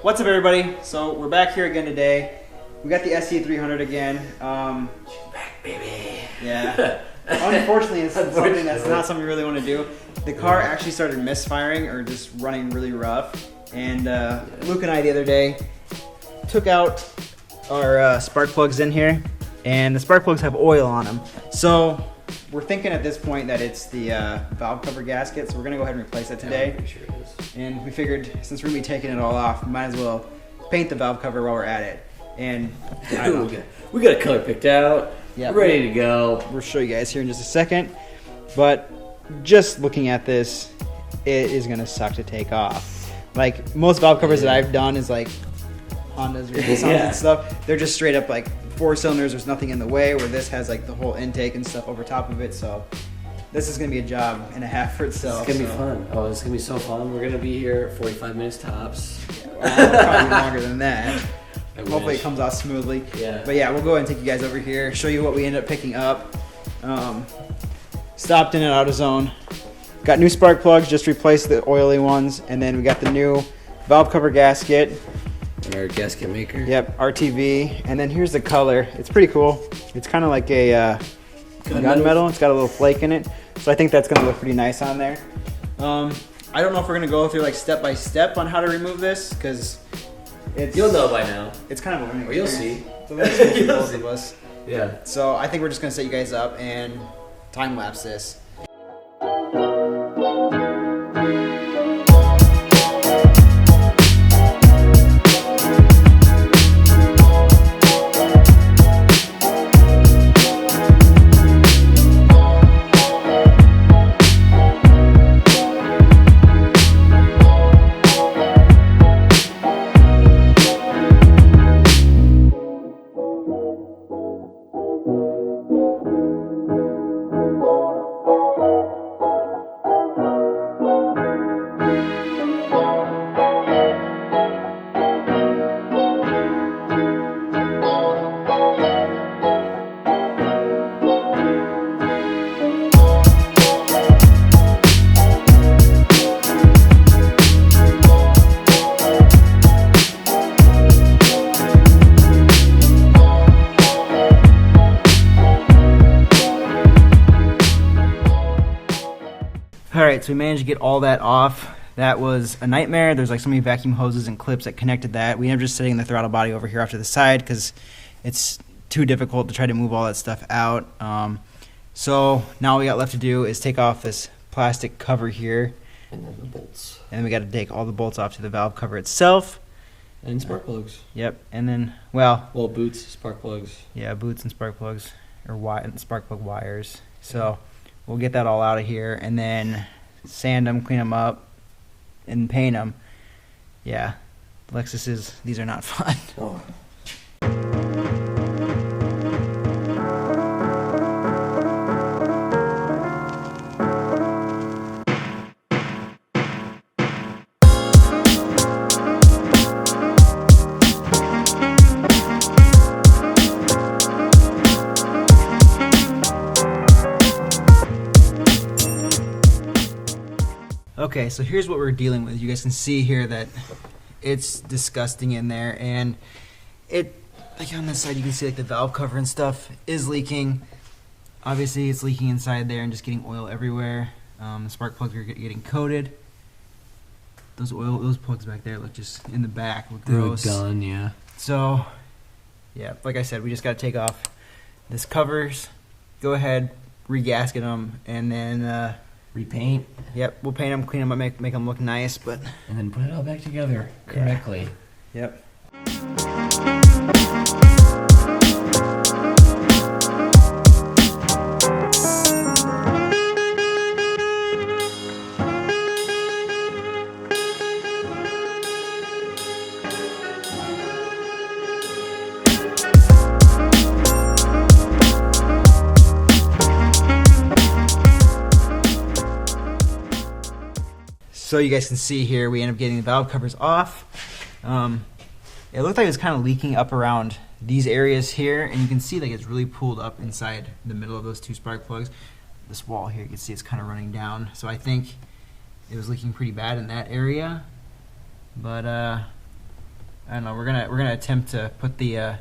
What's up, everybody? So we're back here again today. We got the SC300 again. Back, baby. Yeah. Unfortunately, it's something that's not something we really want to do. The car actually started misfiring or just running really rough. And Luke and I the other day took out our spark plugs in here, and the spark plugs have oil on them. So we're thinking at this point that it's the valve cover gasket. So we're gonna go ahead and replace it today. Yeah, I'm pretty sure it is. And we figured since we're gonna be taking it all off, we might as well paint the valve cover while we're at it. And we got a color picked out. Yeah, ready to go. We'll show you guys here in just a second. But just looking at this, it is gonna suck to take off. Like most valve covers that I've done is like Hondas or Nissans and stuff. They're just straight up like 4 cylinders. There's nothing in the way. Where this has like the whole intake and stuff over top of it. So this is gonna be a job and a half for itself. It's gonna be fun. Oh, it's gonna be so fun. We're gonna be here 45 minutes tops. Probably longer than that. Hopefully wish. it comes out smoothly. Yeah. But yeah, we'll go ahead and take you guys over here, show you what we ended up picking up. Stopped in at AutoZone. Got new spark plugs, just replaced the oily ones, and then we got the new valve cover gasket. And our gasket maker. Yep, RTV. And then here's the color. It's pretty cool. It's kind of like a gunmetal. It's got a little flake in it. So I think that's gonna look pretty nice on there. I don't know if we're gonna go through like step by step on how to remove this, because you'll know by now. It's kind of a learning Or you'll experience. see. It's a learning experience for both of us. Yeah. So I think we're just gonna set you guys up and time lapse this. Alright, so we managed to get all that off. That was a nightmare. There's like so many vacuum hoses and clips that connected that. We ended up just setting the throttle body over here off to the side because it's too difficult to try to move all that stuff out. So now all we got left to do is take off this plastic cover here. And then the bolts. And then we got to take all the bolts off to the valve cover itself. And spark plugs. Yep, and then, well, boots, spark plugs. Yeah, boots and spark plugs, or spark plug wires. So we'll get that all out of here and then sand them, clean them up, and paint them. Yeah, these are not fun. Oh. Okay, so here's what we're dealing with. You guys can see here that it's disgusting in there, and like on this side you can see like the valve cover and stuff is leaking. Obviously it's leaking inside there and just getting oil everywhere. The spark plugs are getting coated. Those plugs back there look just in the back look gross. They're done, yeah. So yeah, like I said, we just got to take off this covers, go ahead, regasket them, and then repaint. Yep, we'll paint them, clean them up, make them look nice, but and then put it all back together correctly. Yep. So you guys can see here, we end up getting the valve covers off. It looked like it was kind of leaking up around these areas here, and you can see like it's really pulled up inside the middle of those two spark plugs. This wall here, you can see it's kind of running down. So I think it was leaking pretty bad in that area. But I don't know. We're gonna attempt to put the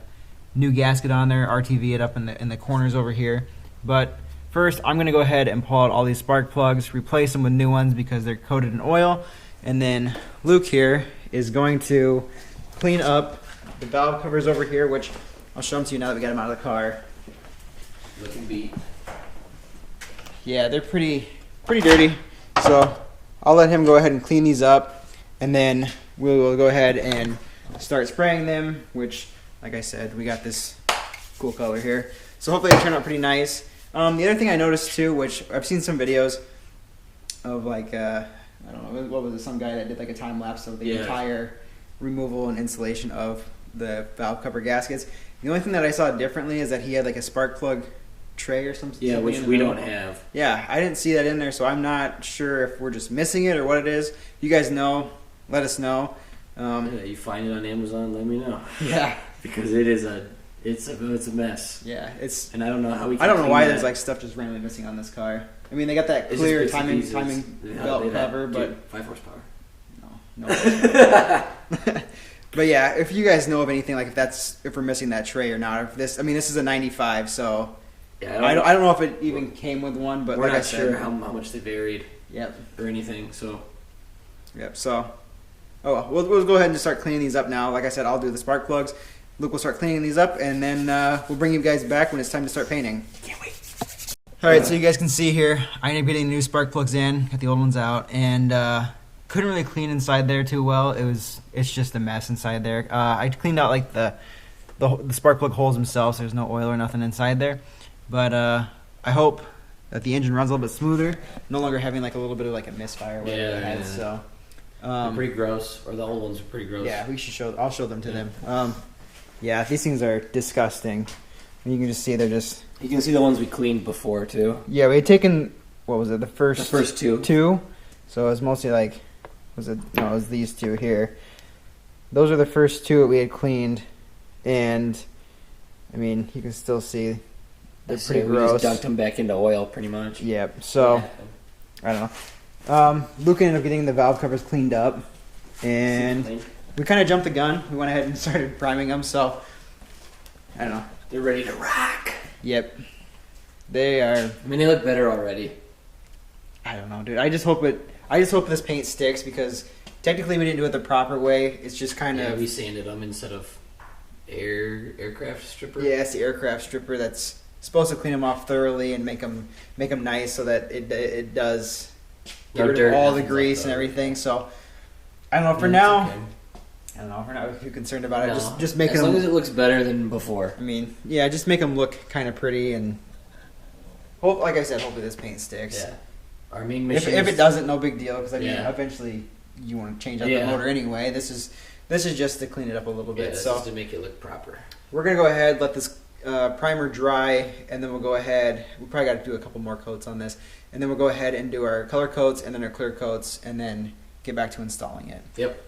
new gasket on there, RTV it up in the corners over here. But first, I'm gonna go ahead and pull out all these spark plugs, replace them with new ones because they're coated in oil, and then Luke here is going to clean up the valve covers over here, which I'll show them to you now that we got them out of the car. Looking beat. Yeah, they're pretty dirty. So I'll let him go ahead and clean these up, and then we will go ahead and start spraying them, which, like I said, we got this cool color here. So hopefully they turn out pretty nice. The other thing I noticed too, which I've seen some videos of, like, I don't know, what was it, some guy that did like a time lapse of the entire removal and installation of the valve cover gaskets. The only thing that I saw differently is that he had like a spark plug tray or something. Yeah, which we don't have. Yeah, I didn't see that in there, so I'm not sure if we're just missing it or what it is. If you guys know, let us know. Yeah, you find it on Amazon, let me know. Yeah, because it's a mess. Yeah, and I don't know how we. I don't know why there's like stuff just randomly missing on this car. I mean, they got that clear timing belt cover, but 5 horsepower. No. But yeah, if you guys know of anything, like if we're missing that tray or not, if this, I mean, this is a 95, so yeah, I don't know if it even came with one, but we're like not I said, sure how much they varied. Yep. Or anything. So. Yep. So, we'll go ahead and just start cleaning these up now. Like I said, I'll do the spark plugs. Luke will start cleaning these up, and then we'll bring you guys back when it's time to start painting. Can't wait. All right, so you guys can see here, I ended up getting the new spark plugs in, got the old ones out, and couldn't really clean inside there too well. It's just a mess inside there. I cleaned out like the spark plug holes themselves. So there's no oil or nothing inside there, but I hope that the engine runs a little bit smoother, no longer having like a little bit of like a misfire. Whatever it had. So they're pretty gross, or the old ones are pretty gross. Yeah, we should I'll show them to them. Yeah, these things are disgusting. And you can just see they're just. You can see the ones we cleaned before too. Yeah, we had taken, what was it, the first two. So it was mostly like, it was these two here. Those are the first two that we had cleaned, and I mean, you can still see they're pretty gross. We just dunked them back into oil pretty much. Yep. So I don't know. Luke ended up getting the valve covers cleaned up, and we kind of jumped the gun. We went ahead and started priming them. So I don't know. They're ready to rock. Yep. They are. I mean, they look better already. I don't know, dude. I just hope this paint sticks, because technically we didn't do it the proper way. It's just kind of. We sanded them instead of aircraft stripper. Yeah, it's the aircraft stripper that's supposed to clean them off thoroughly and make them nice, so that it does get rid of all the grease and everything. So I don't know. For now. Okay. I don't know. We're not too concerned about it. No. Just making them. As long as it looks better than before. I mean, yeah, just make them look kind of pretty, and like I said, hopefully this paint sticks. Yeah. Our main mission. If it doesn't, no big deal, because I mean, eventually you want to change out the motor anyway. This is just to clean it up a little bit. So just to make it look proper. We're gonna go ahead, let this primer dry, and then we'll go ahead. We probably got to do a couple more coats on this, and then we'll go ahead and do our color coats and then our clear coats, and then get back to installing it. Yep.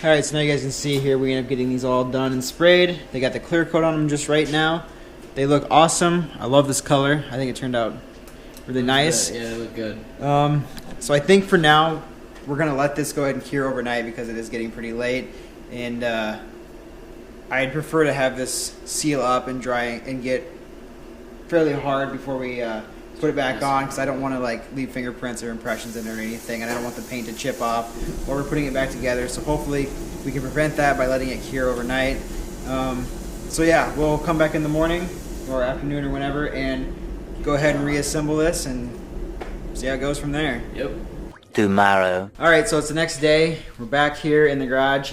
Alright, so now you guys can see here we end up getting these all done and sprayed. They got the clear coat on them just right now. They look awesome. I love this color. I think it turned out really nice. Yeah, they look good. So I think for now we're going to let this go ahead and cure overnight, because it is getting pretty late. And I'd prefer to have this seal up and dry and get fairly hard before we put it back on, because I don't want to like leave fingerprints or impressions in it or anything, and I don't want the paint to chip off while we're putting it back together. So hopefully we can prevent that by letting it cure overnight. So yeah, we'll come back in the morning or afternoon or whenever and go ahead and reassemble this and see how it goes from there. Yep. Tomorrow. Alright, so it's the next day. We're back here in the garage.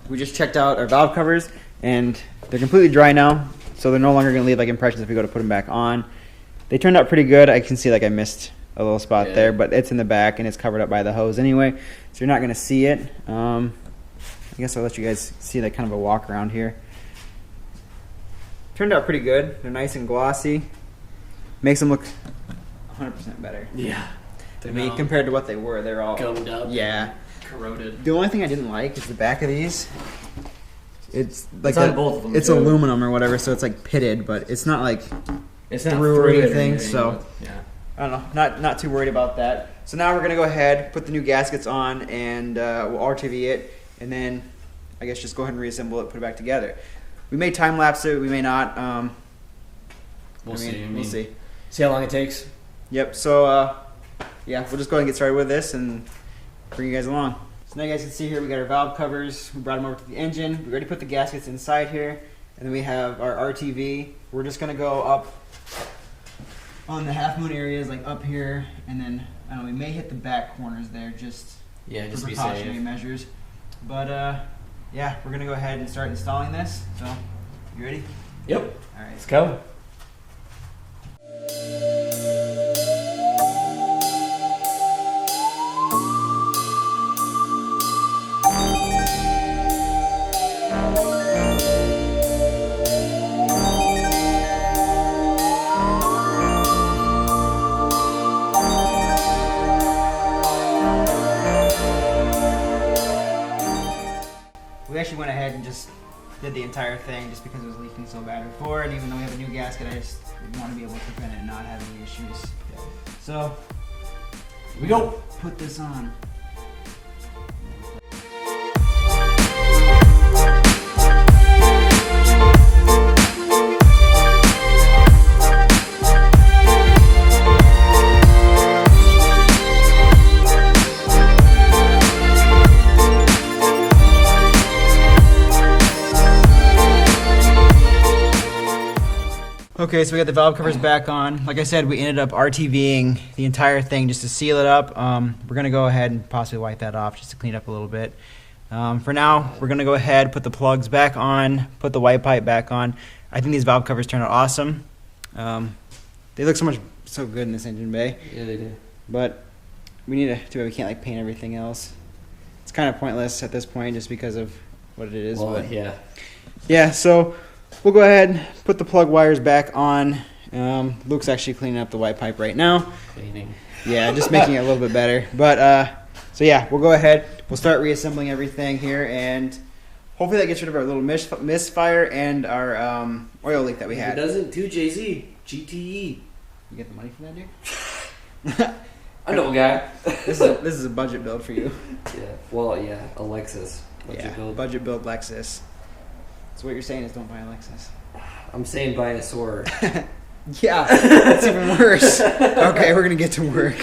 We just checked out our valve covers, and they're completely dry now, so they're no longer going to leave like impressions if we go to put them back on. They turned out pretty good. I can see like I missed a little spot there, but it's in the back and it's covered up by the hose anyway, so you're not going to see it. I guess I'll let you guys see that kind of a walk around here. Turned out pretty good. They're nice and glossy. Makes them look 100% better. Yeah. I mean, compared to what they were, they're all gummed up. Yeah. Corroded. The only thing I didn't like is the back of these. It's like on both of them. It's aluminum or whatever, so it's like pitted, but it's not like it's not through or anything. anything, So yeah. I don't know. Not too worried about that. So now we're gonna go ahead, put the new gaskets on, and we'll RTV it, and then I guess just go ahead and reassemble it, put it back together. We may time lapse it. We may not. We'll see. We'll see. See how long it takes. Yep. So yeah, we'll just go ahead and get started with this and bring you guys along. So now you guys can see here we got our valve covers. We brought them over to the engine. We already put the gaskets inside here, and then we have our RTV. We're just gonna go up on the half moon areas, like up here, and then I don't know, we may hit the back corners there just just for be precautionary safe measures. But yeah, we're gonna go ahead and start installing this. So you ready? Yep. All right, let's go. We actually went ahead and just did the entire thing just because it was leaking so bad before, and even though we have a new gasket, I just want to be able to prevent it and not have any issues. So Here we go. Put this on. Okay, so we got the valve covers back on. Like I said, we ended up RTVing the entire thing just to seal it up. We're going to go ahead and possibly wipe that off just to clean up a little bit. For now, we're going to go ahead, put the plugs back on, put the white pipe back on. I think these valve covers turned out awesome. They look so good in this engine bay. Yeah, they do. But we need to do it. We can't like paint everything else. It's kind of pointless at this point just because of what it is. Well, but yeah. Yeah, so we'll go ahead and put the plug wires back on. Luke's actually cleaning up the white pipe right now. Cleaning. Yeah, just making it a little bit better. But so yeah, we'll go ahead. We'll start reassembling everything here, and hopefully that gets rid of our little misfire and our oil leak that we had. If it doesn't, do JZ GTE. You get the money for that, dude? I know a guy. This is a budget build for you. Yeah. Well, yeah, a Lexus. Budget build Lexus. So what you're saying is don't buy a Lexus. I'm saying buy a sword. Yeah, that's even worse. Okay, we're gonna get to work.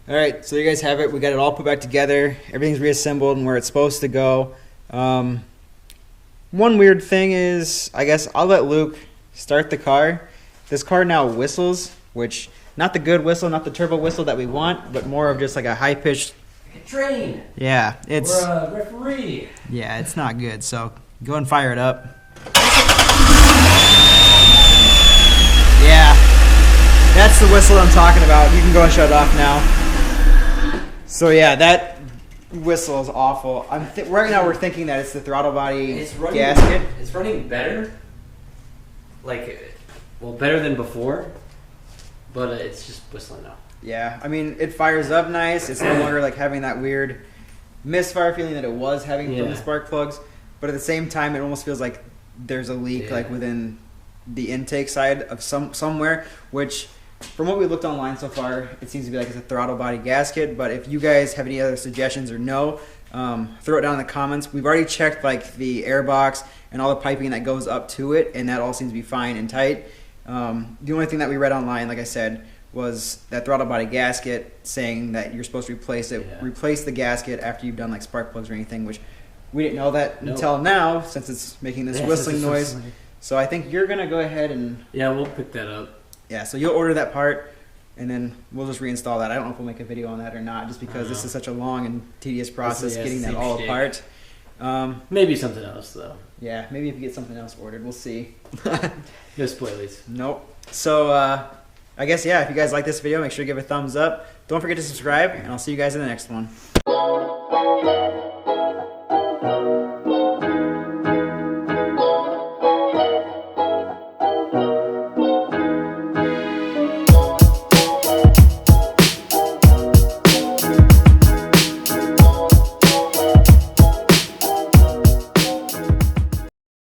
All right, so you guys have it. We got it all put back together. Everything's reassembled and where it's supposed to go. One weird thing is, I guess I'll let Luke start the car. This car now whistles, which not the good whistle, not the turbo whistle that we want, but more of just like a high pitched. Train. Yeah, it's. Or a referee. Yeah, it's not good. So go and fire it up. Yeah, that's the whistle I'm talking about. You can go and shut it off now. So yeah, that whistle is awful. Right now we're thinking that it's the throttle body gasket. It's running better. Like, well, better than before, but it's just whistling now. Yeah, I mean, it fires up nice. It's no longer like having that weird misfire feeling that it was having from the spark plugs. But at the same time, it almost feels like there's a leak like within the intake side of somewhere, which from what we looked online so far, it seems to be like it's a throttle body gasket. But if you guys have any other suggestions or throw it down in the comments. We've already checked like the air box and all the piping that goes up to it, and that all seems to be fine and tight. The only thing that we read online, like I said, was that throttle body gasket saying that you're supposed to replace the gasket after you've done like spark plugs or anything, which we didn't know that until now, since it's making this whistling noise. So I think you're gonna go ahead and we'll pick that up. Yeah, so you'll order that part, and then we'll just reinstall that. I don't know if we'll make a video on that or not, just because this is such a long and tedious process getting that all apart. Maybe something else though. Yeah, maybe if you get something else ordered, we'll see. No spoilers. Nope. So I guess, yeah, if you guys like this video, make sure to give it a thumbs up. Don't forget to subscribe, and I'll see you guys in the next one.